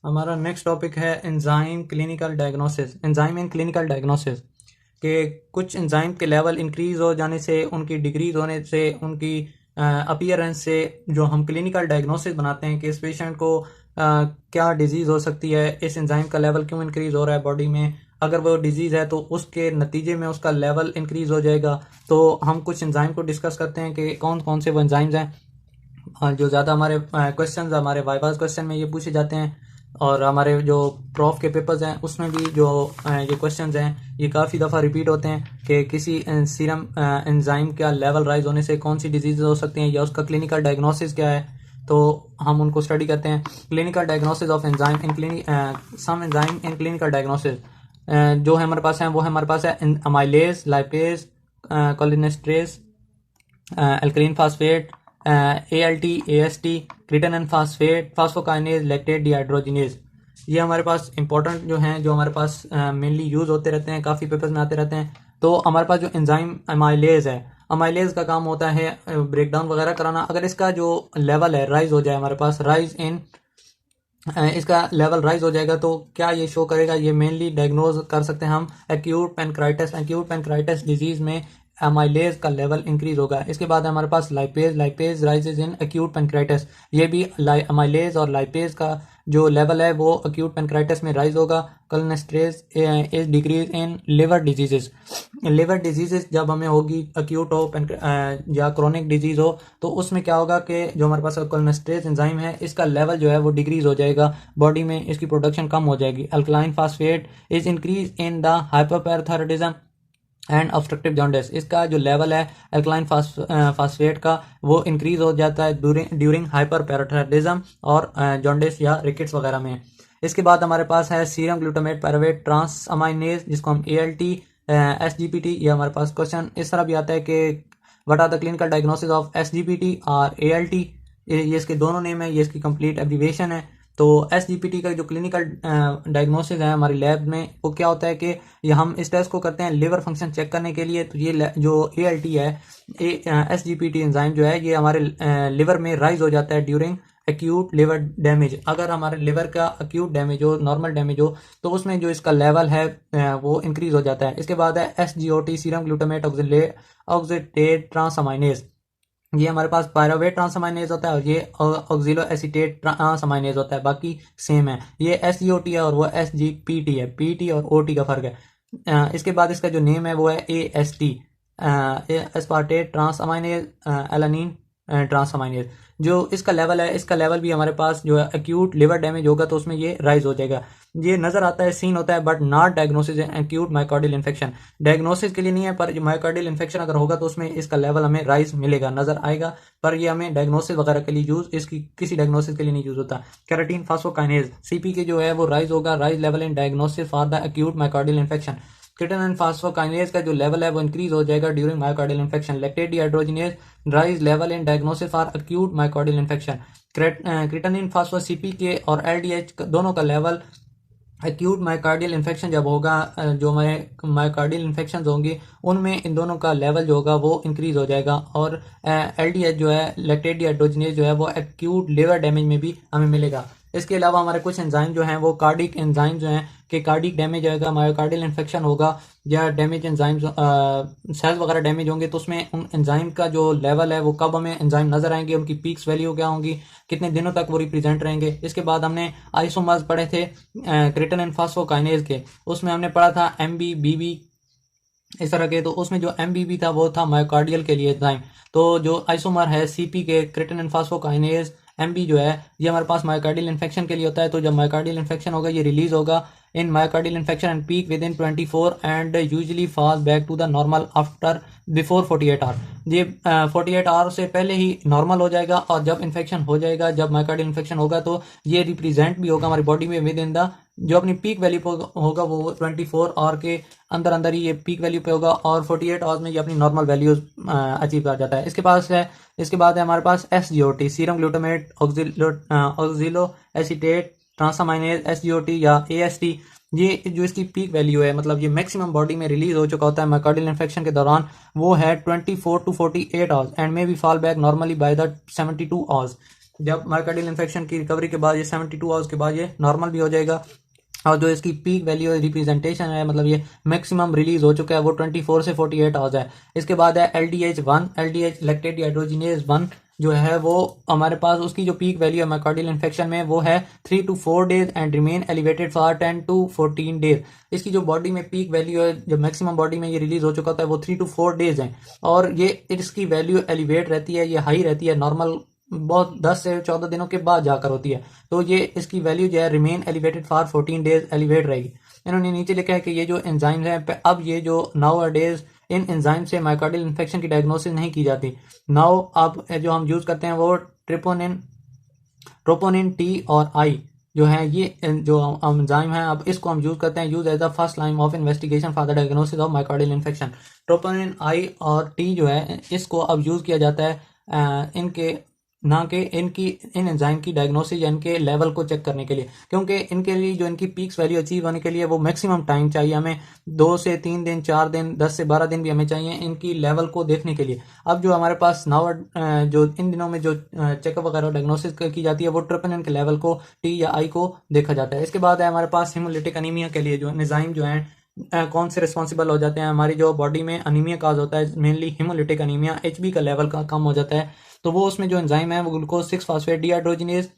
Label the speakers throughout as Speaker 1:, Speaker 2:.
Speaker 1: हमारा next topic है enzyme clinical diagnosis. Enzyme in clinical diagnosis के कुछ एंजाइम के लेवल इंक्रीज हो जाने से, उनकी डिक्रीज होने से, उनकी अपीयरेंस से जो हम क्लिनिकल डायग्नोसिस बनाते हैं कि इस पेशेंट को क्या डिजीज़ हो सकती है, इस एंजाइम का लेवल क्यों इंक्रीज हो रहा है बॉडी में, अगर वो डिजीज़ है तो उसके नतीजे में उसका लेवल इंक्रीज हो जाएगा। तो हम कुछ एंजाइम को डिस्कस करते हैं कि कौन कौन से वो एंजाइम्स हैं जो ज़्यादा हमारे क्वेश्चंस हमारे वाइवाज क्वेश्चन में ये पूछे जाते हैं, और हमारे जो प्रॉफ के पेपर्स हैं उसमें भी जो ये क्वेश्चंस हैं ये काफ़ी दफ़ा रिपीट होते हैं कि किसी सीरम एंजाइम का लेवल राइज होने से कौन सी डिजीज़ हो सकती हैं या उसका क्लिनिकल डायग्नोसिस क्या है। तो हम उनको स्टडी करते हैं। Clinical diagnosis of enzyme in some enzyme in clinical diagnosis जो है हमारे पास है, वो है हमारे पास है amylase, lipase, cholinesterase, alkaline phosphate, ALT, AST, creatinine phosphate, phosphokinase, lactate dehydrogenase. ये हमारे पास इंपॉर्टेंट जो हैं, जो हमारे पास मेनली यूज़ होते रहते हैं, काफ़ी पेपर्स में आते रहते हैं। तो हमारे पास जो एंजाइम अमाइलेज है, अमाइलेज का काम होता है ब्रेक डाउन वगैरह कराना। अगर इसका जो लेवल है राइज हो जाए, हमारे पास राइज इन इसका लेवल राइज हो जाएगा तो क्या ये शो करेगा, ये मेनली डायग्नोज कर सकते हैं हम acute pancreatitis. Acute pancreatitis disease में अमाइलेज का लेवल इंक्रीज होगा। इसके बाद हमारे पास lipase, lipase rises in acute pancreatitis. ये भी अमाइलेज और लाइपेज का जो लेवल है वो एक्यूट पैनक्राइटिस में राइज होगा। Cholinesterase is decrease in liver diseases. Liver diseases जब हमें होगी एक्यूट हो या क्रोनिक डिजीज हो तो उसमें क्या होगा कि जो हमारे पास कोलेनेस्ट्रेज एंजाइम है इसका लेवल जो है वो डिक्रीज हो जाएगा, बॉडी में इसकी प्रोडक्शन कम हो जाएगी। Alkaline phosphate is increase in the hypoparathyroidism and obstructive jaundice. इसका जो लेवल है अल्कलाइन फास्फेट का वो इंक्रीज हो जाता है ड्यूरिंग हाइपरपैराथायरॉयडिज्म और जॉन्डिस या रिकेट्स वगैरह में। इसके बाद हमारे पास है serum glutamate pyruvate transaminase, जिसको हम ALT, SGPT, ये हमारे पास क्वेश्चन इस तरह भी आता है कि what are the clinical diagnosis of SGPT और ALT। ये इसके दोनों नेम है, ये इसकी कंप्लीट एब्रीविएशन है। तो SGPT का जो क्लिनिकल डायग्नोसिस है हमारी लैब में वो क्या होता है कि ये हम इस टेस्ट को करते हैं लिवर फंक्शन चेक करने के लिए। तो ये जो ALT है, SGPT एंजाइम जो है ये हमारे लिवर में राइज हो जाता है ड्यूरिंग एक्यूट लिवर डैमेज। अगर हमारे लिवर का एक्यूट डैमेज हो, नॉर्मल डैमेज हो, तो उसमें जो इसका लेवल है वो इंक्रीज हो जाता है। इसके बाद है SGOT, सीरम ग्लूटामेट ऑक्सीडेट ट्रांसअमाइनेज। ये हमारे पास पायरुवेट ट्रांसअमाइनेज होता है और ये ऑक्सिलो एसीटेट ट्रांसअमाइनेज होता है, बाकी सेम है। ये SGOT है और वो SGPT है। PT और OT का फर्क है। इसके बाद इसका जो नेम है वो है AST, एस्पार्टेट ट्रांसअमाइनेज एलानिन ट्रांसअमाइनेज। जो इसका लेवल है, इसका लेवल भी हमारे पास जो है एक्यूट लिवर डैमेज होगा तो उसमें ये राइज हो जाएगा। ये नजर आता है, सीन होता है, but not diagnosis acute myocardial infection. Diagnosis के लिए नहीं है, पर जो मायोकार्डियल इन्फेक्शन अगर होगा तो उसमें इसका लेवल हमें राइज मिलेगा, नजर आएगा। पर ये हमें डायग्नोसिस वगैरह के लिए यूज, इसकी किसी डायग्नोसिस के लिए नहीं यूज होता। कैराटीन फास्फोकाइनेज CP के जो है वो राइज होगा, rise level in diagnosis for the acute myocardial infection. Creatinine phosphokinase का जो लेवल है वो इंक्रीज हो जाएगा during myocardial infection. Lactate dehydrogenase rise level in diagnosis for acute myocardial infection. Creatinine phospho CP के और LDH दोनों का लेवल एक्यूट मायोकार्डियल इन्फेक्शन जब होगा, जो हमारे मायोकार्डियल इन्फेक्शन होंगे उनमें इन दोनों का लेवल जो होगा वो इंक्रीज हो जाएगा। और LDH जो है, लैक्टेट डिहाइड्रोजिनेज जो है, वो एक्यूट लिवर डैमेज में भी हमें मिलेगा। इसके अलावा हमारे कुछ एंजाइम जो हैं वो कार्डिक एंजाइम जो हैं कि कार्डिक डैमेज आएगा, मायोकार्डियल इन्फेक्शन होगा या डैमेज एंजाइम सेल्स वगैरह डैमेज होंगे तो उसमें उन एंजाइम का जो लेवल है वो कब हमें एंजाइम नजर आएंगे, उनकी पीक्स वैल्यू क्या होंगी, कितने दिनों तक वो रिप्रेजेंट रहेंगे। इसके बाद हमने आइसोमर्स पढ़े थे क्रिटेनिन फास्फोकाइनेज के, उसमें हमने पढ़ा था MB, BB इस तरह के। तो उसमें जो MBB था वो था मायोकार्डियल के लिए एंजाइम। तो जो आइसोमर है CP के क्रिटेनिन फास्फोकाइनेज MB जो है ये हमारे पास मायोकार्डियल इन्फेक्शन के लिए होता है। तो जब मायोकार्डियल इन्फेक्शन होगा ये रिलीज होगा in myocardial infection and peak within 24 and usually fall back to the normal after before 48 hour. ये 48 आवर से पहले ही नॉर्मल हो जाएगा और जब इन्फेक्शन हो जाएगा, जब मायोकार्डियल इन्फेक्शन होगा तो ये रिप्रेजेंट भी होगा हमारी बॉडी में विद इन द, जो अपनी पीक वैल्यू होगा वो 24 आवर के अंदर अंदर ही ये पीक वैल्यू पे होगा और 48 आवर्स में ये अपनी नॉर्मल वैल्यूज अचीव कर जाता है। इसके बाद है हमारे पास SGOT, serum glutamate oxaloacetate transaminase, SGOT या AST। ये जो इसकी पीक वैल्यू है, मतलब ये मैक्सिमम बॉडी में रिलीज हो चुका होता है मायोकार्डियल इन्फेक्शन के दौरान, वो है 24 to 48 hours and may be fall back normally by the 72 hours. जब मायोकार्डियल इन्फेक्शन की रिकवरी के बाद ये 72 आवर्स के बाद ये नॉर्मल भी हो जाएगा। और जो इसकी पीक वैल्यू रिप्रेजेंटेशन है, मतलब ये मैक्सिमम रिलीज हो चुका है, वो 24 से 48 आवर्स है। इसके बाद है LDH1, LDH लैक्टेट डिहाइड्रोजिनेज 1 जो है वो हमारे पास उसकी जो पीक वैल्यू है मायोकार्डियल इन्फेक्शन में वो है 3 to 4 days and remain elevated for 10 to 14 days. इसकी जो बॉडी में पीक वैल्यू है, जब मैक्सिमम बॉडी में ये रिलीज हो चुका होता है, वो 3 to 4 डेज है और ये इसकी वैल्यू एलिवेट रहती है, ये हाई रहती है, नॉर्मल बहुत 10 से 14 दिनों के बाद जाकर होती है। तो ये इसकी वैल्यू जो है remain elevated for 14 days elevate रहेगी। इन्होंने नीचे लिखा है कि ये जो एंजाइम्स हैं, अब ये जो now a days in enzyme से मायोकार्डियल इन्फेक्शन की डायग्नोसिस नहीं की जाती। नाउ अब जो हम यूज करते हैं वो ट्रोपोनिन टी और आई जो है, ये जो एंजाइम है, अब इसको हम यूज करते हैं use as the first line of investigation for the diagnosis of myocardial infection. Troponin I और टी जो है इसको अब यूज किया जाता है इनके ना कि इन एंजाइम की डायग्नोसिस या इनके लेवल को चेक करने के लिए, क्योंकि इनके लिए जो इनकी पीक्स वैल्यू अचीव होने के लिए वो मैक्सिमम टाइम चाहिए हमें, 2 से 3 दिन, 4 दिन, 10 से 12 दिन भी हमें चाहिए इनकी लेवल को देखने के लिए। अब जो हमारे पास नाउ जो इन दिनों में जो चेकअप वगैरह डायग्नोसिस की जाती है वो ट्रोपोनिन के लेवल को, टी या आई को देखा जाता है। इसके बाद है हमारे पास हेमोलिटिक अनीमिया के लिए जो एंजाइम जो है कौन से रिस्पॉन्सिबल हो जाते हैं। हमारी जो बॉडी में अनीमिया काज होता है, मेनली हेमोलिटिक अनीमिया, HB का लेवल का कम हो जाता है, तो वो उसमें जो एंजाइम है वो ग्लूकोज 6 फास्फेट डिहाइड्रोजिनेज,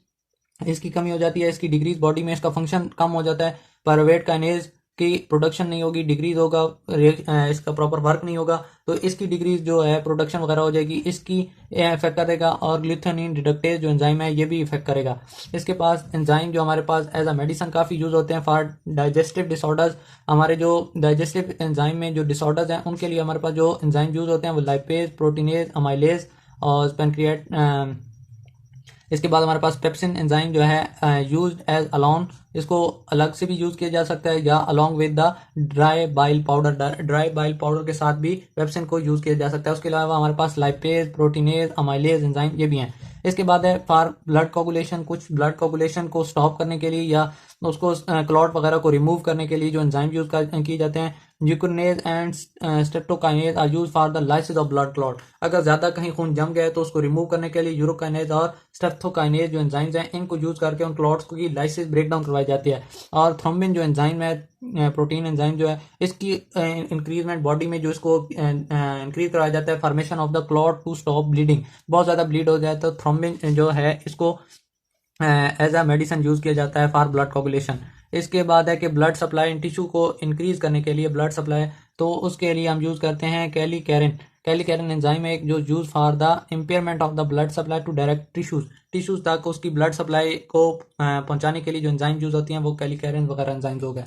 Speaker 1: इसकी कमी हो जाती है, इसकी डिग्रीज बॉडी में इसका फंक्शन कम हो जाता है, पायरुवेट काइनेज की प्रोडक्शन नहीं होगी, डिग्रीज होगा, इसका प्रॉपर वर्क नहीं होगा, तो इसकी डिग्रीज जो है प्रोडक्शन वगैरह हो जाएगी, इसकी इफेक्ट करेगा। और ग्लूथेनिन रिडक्टेज जो एंजाइम है ये भी इफेक्ट करेगा। इसके पास एंजाइम जो हमारे पास एज अ मेडिसिन काफ़ी यूज होते हैं फॉर डाइजेस्टिव डिसऑर्डर्स। हमारे जो डाइजेस्टिव एंजाइम में जो डिसऑर्डर्स हैं उनके लिए हमारे पास जो एंजाइम यूज होते हैं वो लाइपेज, प्रोटीनेज, अमाइलेज और पेनक्रिएट। इसके बाद हमारे पास पेप्सिन एंजाइम जो है यूज्ड एज अलोन, इसको अलग से भी यूज किया जा सकता है या along with the dry bile powder, dry bile powder के साथ भी पेप्सिन को यूज किया जा सकता है। उसके अलावा हमारे पास लाइपेज, प्रोटीनेज, अमाइलेज एंजाइम ये भी हैं। इसके बाद है फॉर ब्लड कोगुलेशन, कुछ ब्लड कोगुलेशन को स्टॉप करने के लिए या उसको क्लॉट वगैरह को रिमूव करने के लिए जो एंजाइम यूज किए जाते हैं, urokinase and streptokinase are use for the lysis of blood clot. अगर ज्यादा कहीं खून जम गया है तो उसको रिमूव करने के लिए यूरोकाइनेज और स्ट्रेप्टोकाइनेज जो एंजाइम्स हैं इनको यूज करके उन क्लॉट्स की लाइसिस ब्रेक डाउन करवाई जाती है। और थ्रोम्बिन जो एंजाइम है, प्रोटीन एंजाइम जो है, इसकी इंक्रीजमेंट बॉडी में जो इसको इंक्रीज करवाया जाता है formation of the clot to stop bleeding. बहुत ज्यादा ब्लीड हो जाए तो थ्रोम्बिन जो है इसको एज अ मेडिसिन यूज किया जाता है फॉर ब्लड कोगुलेशन। इसके बाद है कि ब्लड सप्लाई इन टिश्यू को इंक्रीज करने के लिए ब्लड सप्लाई, तो उसके लिए हम यूज करते हैं कैलिकैरिन एंजाइम है जो use for the impairment of the blood supply to direct tissues तक उसकी ब्लड सप्लाई को पहुंचाने के लिए जो एंजाइम यूज होती हैं वो कैलिकैरिन वगैरह एंजाइम्स हो गए।